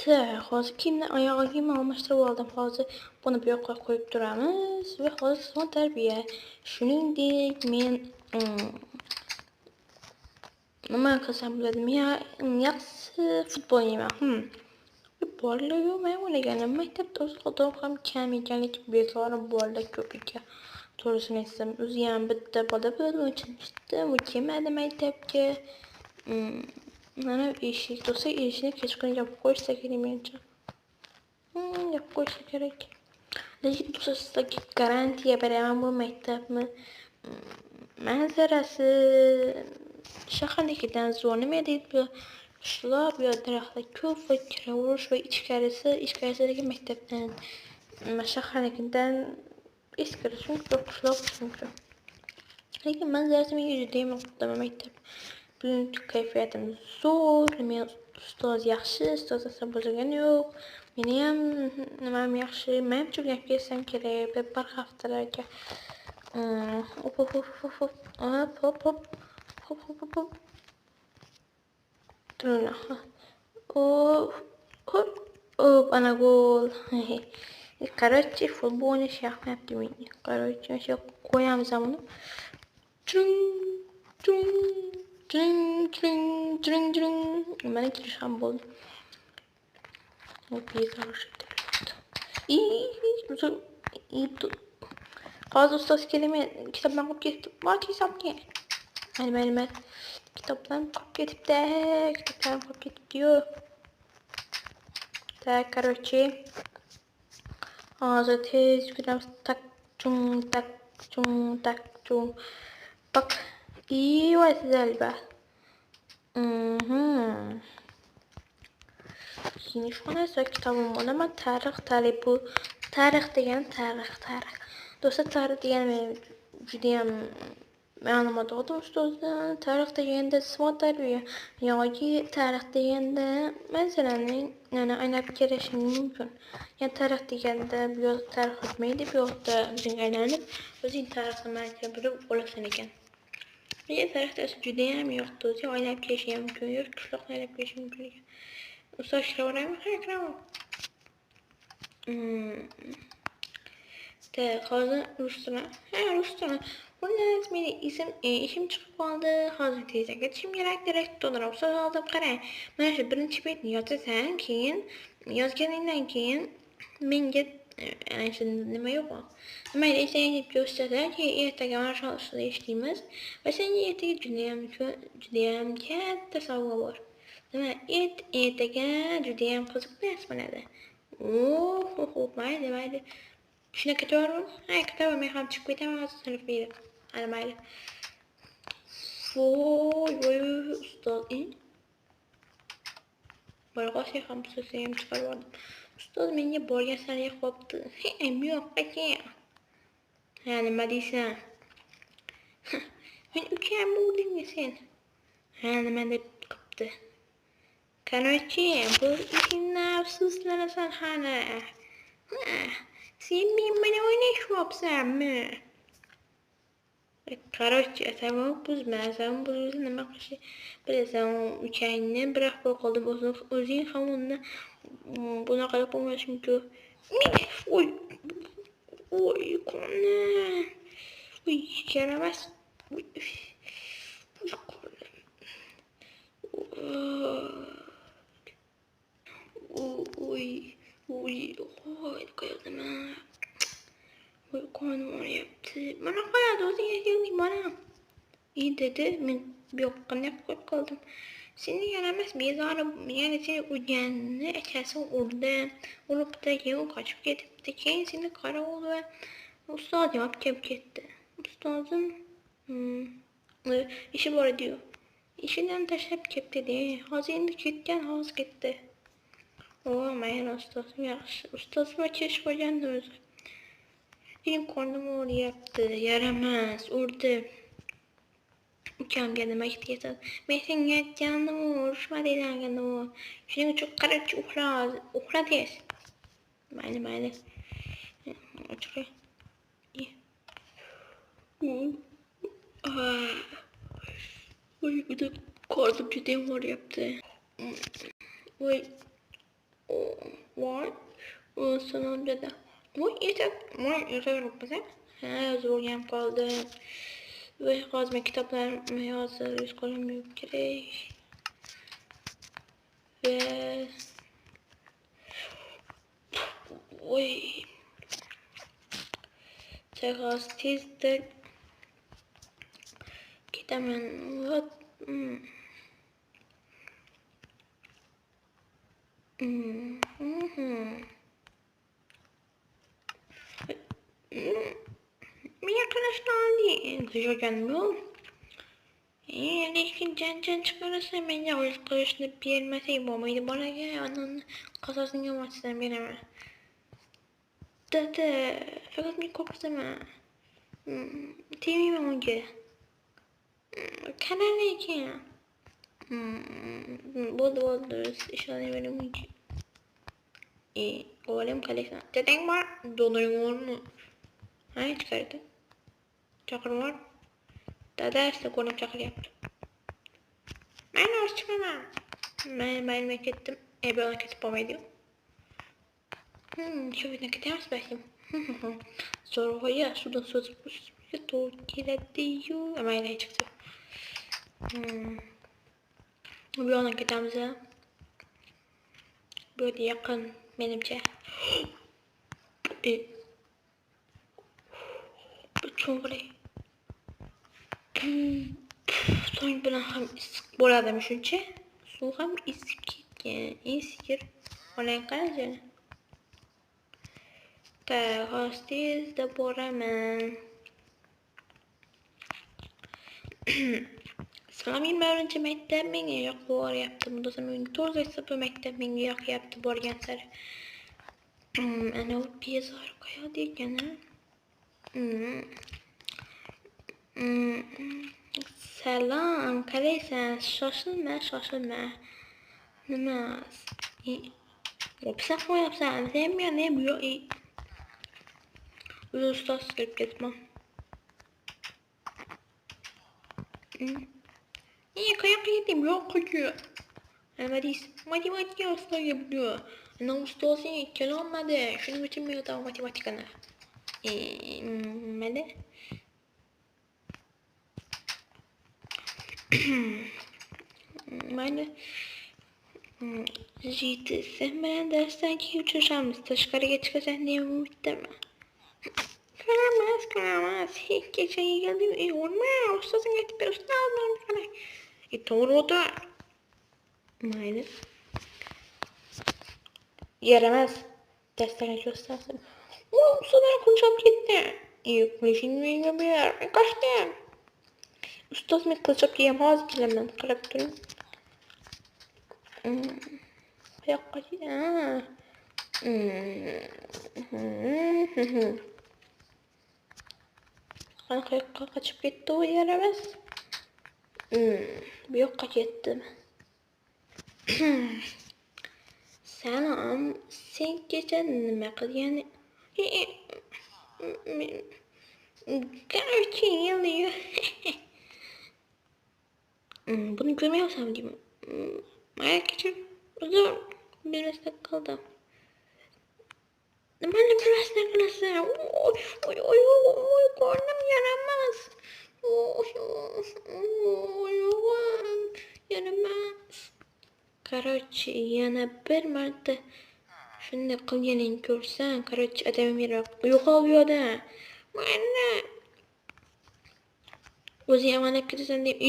Hozir kiyimni oyog'iga almashtirib oldim. Hozir buni bu yoqqa qo'yib turamiz va hozir son tarbiya. Shuningdek, men nima qilsam bo'ladi? Men yaxshi futbol o'ynayman. Bolalar men o'ynaganim maktabda o'zi xudo ham kam ekanlik bezori bolalar ko'p ekan. To'g'risini aytsam, o'zi ham bitta bola bilan o'ynashdim, u kelmadi maktabga. Mana eshik bo'lsa, eshikni kechqurun yopib qo'ysa kerak menimcha. Yopib qo'ysa kerak. Lekin do'stlar, sizlarga garantiya beraman, bu maktabni manzarasi shaharnikidan zo'r. Nima deydi bu? Qishloq, bu yerda daraxtlar ko'p va kiravurish va ichkarisidagi maktabdan shaharnikidan eskirish mumkin, qishloq mumkin. Lekin manzarasi menga juda ham yoqdi maktab. Bugungi kayfiyatim zo'r, men ustoz yaxshi, ustoz asab bo'lgani yo'q. Meni ham nimam yaxshi, men ham gap kelsam kerak bir haftalarga. Ana gol. Короче, futbol oynash yoqmayapti menga. Короче, o'sha qo'yamiz buni. Mana kirish ham bo'ldi. Hozir ustoz kelmay kitobdan qolib ketdi. Bor kitobga. Mayli. Kitobdan qolib ketibdi-yu. Так, короче. Hozir tez yuramiz. Tak, chung. Bak. И вот зальба. Kiyinishxonasi va kitobim bo'laman. Tarix bu. Tarix degan tarix. Do'stlar, tarix degan men juda ham ma'lumot oldim ustozdan. Tarix deganda sifat tarbiya yoki tarix deganda masalaning aynab kelishi mumkin. Ya'ni tarix deganda bu yo'q tarix o'tmaydi, bu yoqda o'zing aylanib, o'zing tarixni ma'lumot bilib olasan ekan. Menga tarixda juda ham yoqdi. O'zi aynab kelishi mumkin, yoki qishloqni aynab kelishi mumkin ekan. Ustoz kiraveraymi? Ha, kiraver. Hozir Rustam. Xullas, meni ishim chiqib qoldi. Hozir tezda ketishim kerak. Direktorlar ustoz olib qarang. Mana shu birinchi betni yozasan, keyin yozganingdan keyin menga nima yo'q. Mayli, esingga ko'rsatsa, keyin ertaga mana shu ustida ishlaymiz. Va senga ertaga juda ham katta sovg'a bor. Nima? Ertaga juda ham qiziq dars bo'ladi. Mayli. Shuna ketavermi? Ha, ketaver, men ham chiqib ketaman hozir sinfga. Ana mayli. Voy, ustoz. Bo'lg'asi ham sizga ham chiqarib oldim. Ustoz menga borgan sari yoqibdi. Yo'q, aka. Ha, nima deysan? Men ukam bo'ldingmi sen? Ha, nima deb qipti? Короче, bu ishingni afsuslanasan hali. Sen men bilan o'ynashyapsanmi? Короче, tamam buzmasam, nima qilish bilasan, ukangni biroq qo'ydim, o'zing ham uni bunaqa qilib bo'lmash mumkin. Oy, qonni. Yaramas. Qo'ydim. Qo'nim o'ryapti. Mana qo'yadi, o'zingga kelding mana. Dedi, men bu yoqqa nima qo'yib qoldim. Seni yaramas bezori, ya'ni seni urganni akasi uribdi, keyin qochib ketibdi, keyin seni qarovul va ustoz olib kelib ketdi. Ustozim ishi bor edi-yu. Ishidan tashlab ketdi-de. Hozir endi hozir ketdi. Mayli, ustozim yaxshi. Ustozim chish qo'ygandi o'zi. Keyin qornim o'ryapti, yaramas, urdi. Ukamga nima aytgan? Men senga aytgandim, urishma degandim. Shuning uchun qarachi uxla tez. Mayli. O'chir. Voy, bu da qornim juda ham o'ryapti. Voy. Var. Sonunda da. Bu yeter bize. Zorlayam kaldı. Ve kazma kitaplarımı yazır. Yüz kalem yok gerek. Ve oy. Tekrar tezde gidemem. What? Bir arkadaşlar değil. Kışa gelmiyor. Lekin can çıkarırsa ben de arkadaşını bir yermeseyim olmaydı. Bana gel onun kasasını yamaçsam benim. Dede fakat bir korkusama. TV mi önce? Kanal ne ki? Boldu işaret benim için. Oğlum kalesine. Deden var. Donayım olur mu? Hayır çıkardı. Çakır var. Dede işte konum çakır yaptı. Ben hoş çıkamam. Ben gittim. Ona kesip olmaydı. Şöyle gidelim bakayım. Sonra ya sudan su tutmuş. Doğru diyor. Ama yine çıktı. Bir ona gidelim. Böyle yakın benimce. Çok böyle. Sonuç bana hem bola demişince. Su hem iskir. Olan kalacak. Ta hostes de boraman. Salami öğrenci mektebin yok bu ara yaptım. Da zaman torza sapı mektebin yok yaptı borgan sarı. Ana o piyazar kaya diyken ha. Selam, kaleysen şaşılma. Namaz. Yapsak mı yapsan? Sen mi ne bu? Uluslar skrip gitmem. Kayak yedim yok kıyıyor. Matematik asla yapıyor. Ana ustası hiç olmadı. Şunun için bir yatağı matematik ana. Ne? Ben de sen bana dersten ki uçacağım. Taşkarı geçirsen diye mi bitti mi? Karamaz. Hiç geçen geldim. Olma. Ustasın getip bir usta almam sana. Doğru da. Aynen. Yaramaz. Dersten geçiyorsan. Ustalar konuşup gitti. Konuşun bilmiyorum. Kaçtım. Ustas mı kılacak yiyemez bilemem. Karakterim. Yok kaçtı. Kaçıp gitti o yaramaz. Bir yok kaçettim. Selam. Sen geçen ne kadar yani? Gerçi yanıyor. Bunu görmüyorsam değil mi? Ayak için uzun bir meslek kaldım. Ben de bir meslek kalırsa. Oy, karnım yaramaz. Yaramaz. Короче, yana bir marta shunday qilganingni ko'rsam, короче, adamim yo'qol bu yoqda. Mana o'zi yamanab ketasan deb.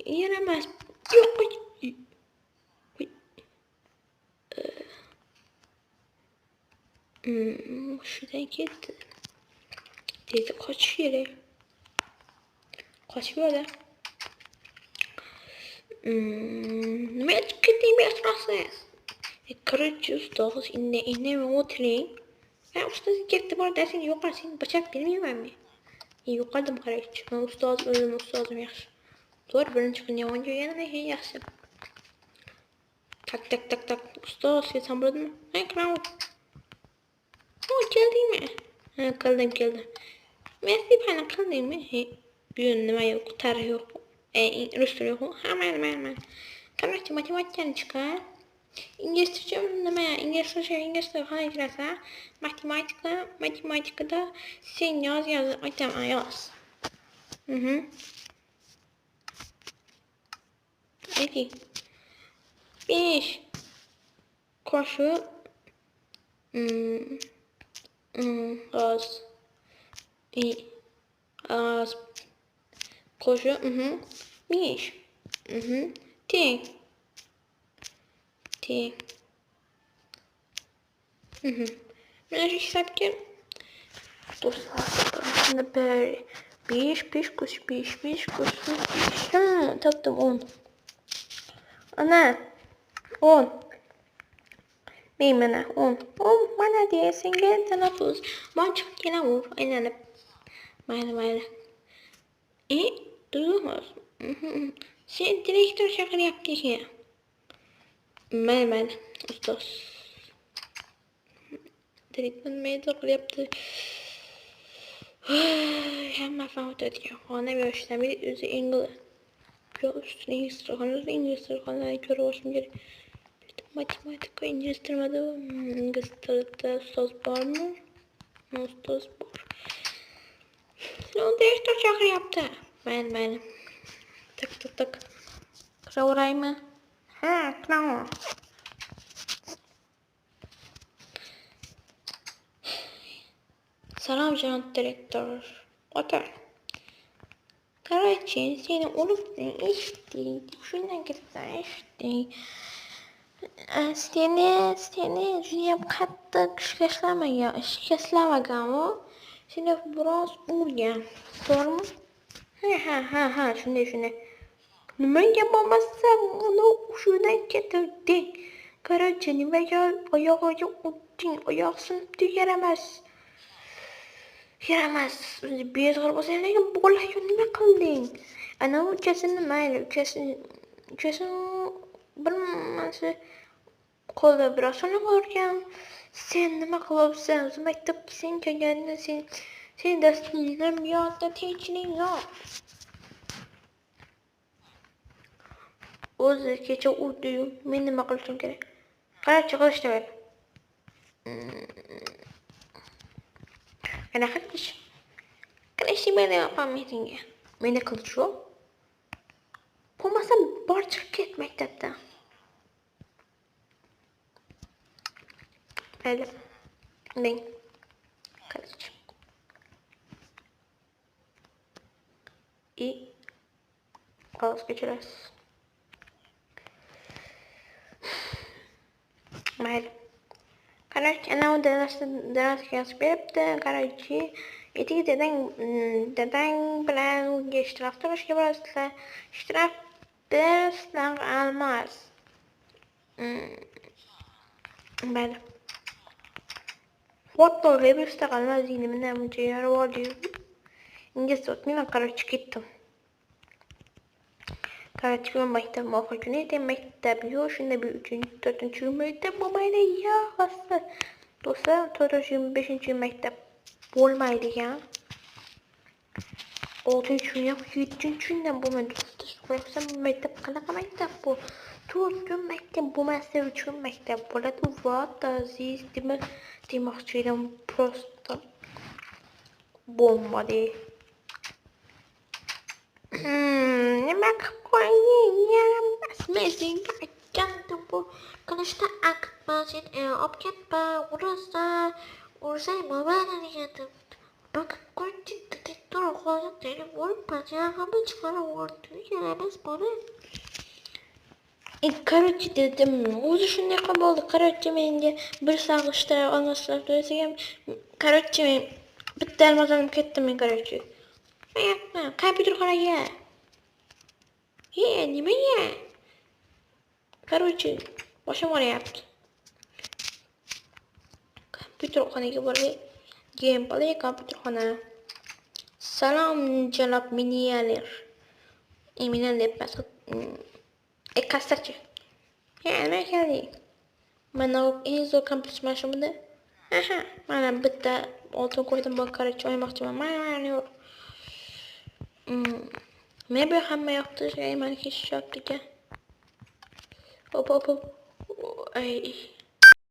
Yaramas. Yo'q. Shundan ketdi. Dedi qochish kerak. Qochib yo'qda. Nima aytib ketding bestrasiz? Короче, ustoz, indamay o'tiring. Ustoz ketdi bor dersing yo'qol, sen bachak bilmaymanmi? Yo'qoldim короче. Men ustoz o'zim ustozim yaxshi. To'g'ri, birinchi kun yomon jo'yganimda yaxshi. Tak. Ustoz, sen bo'ldimi? Kiraman. Keldingmi? Keldim. Men sepani qildingmi? Bu nima yo'q, tarix yo'q. Rus tili yo'q. Hamma. Короче, matematikani chiqar. İngilizce nima ingliz tilini qanday kirasa, matematikada sen yoz aytaman, yoz. Ayting. 5 qoshiq g'oz g'oz qoshiq 5 teng mana shu hisobga do'stlar, 5 qo'shib 5 topdim 10. Ana 10. Mana 10 mana senga tanaffus. Manchiq kelaver aylanib. Mayli. Durmas. Sen direktor chaqiryapti ekan. Mayli, ustoz. Direktor mayda qilyapti. Hamma fan o'tadigan xona yoshlarni o'zi ingliz. Yo, ustini ingliz tilini ko'rib olishim kerak. Matematika ingliz tilida, ingliz tilida ustoz bormi? Ustoz bor. Direktor chaqiryapti. Mayli. Tak. Kiraveraymi? Ha, kiraver. Salom janob direktor. O'tir. Короче, seni unutdim, eshitdik. Shundan ketasan, eshitdik. Seni judayam qattiq shikastlamaganmi? Seni biroz urgan. To'g'rimi? Ha, shunday. Nimaga bo'lmasa, uni shundan ketarding. Короче, nimaga oyog'iga urdim? Oyoq sinibdi, yaramas. Bezg'ir bo'lsang, lekin bolaga nima qilding? Ana uchasini mayli, uchasini bilmasa qo'lda biroz urgan. Sen nima qilyapsan? O'zi maktabga sen kelganda sen dastingdan buyoqda tinchlik yo'q. O'zi kecha urdi-yu, men nima qilishim kerak? Qarachi qilishni ber. Qanaqa qilishni berayapman menga. Meni qilish yo'q. Bo'lmasa bor chiqib ket maktabdan. Mayli. Men qilish. Qog'oz kechirasiz. Mayli. Короче, ana u darasga yozib beribdi. Короче, etik dadang bilan unga ishtirok to'lashga borasizlar. Ishtirok bersizlar almas. Mayli. Foto revista qilmadingmi? Mana buncha yarib oldi. Ingliz o'tmayman, короче, ketdim. Короче, maktab oxirgi kuni edi, maktab yo'q, shunda 3-4 maktab bo'lmaydi, yaxshi. Do'stlar, 4-5 maktab bo'lmaydigan. 6-kun ham 7-kundan bo'lmaydi. Do'stlar, maktab qanaqa maktab bu? 4 kun maktab bo'lmasa 3 kun maktab bo'ladi. Вот, aziz, demoqchi edim, просто bombadi. Nima qilib qo'ying? Asmesing aytgandim bu qilishda aqtma, sen olib ketma, ursang bo'lmaydi degandim. Bak qo'ydi, direktor hozir telefon pajamani chiqarib yubordi. Emas bora. Короче dedim, o'zi shunday qilib bo'ldi. Короче menga bir sag'ishda olmaslar desam, короче men bitta almazanib ketdim men короче. Kompyuterxonaga. Nimaga? Короче, boshim og'riyapti. Kompyuterxonaga borib, gameplay kompyuterxona. Salom janob millioner. Millioner debmas. Kassachi. Nima kelding? Mana eng zo'r kompyuter mana shu bunda. Mana bitta oltin qo'ydim, bu короче o'ymoqchiman. Mana yo'q. Men bu hamma yoqda mana kelishyapti ekan. Hop. Ay.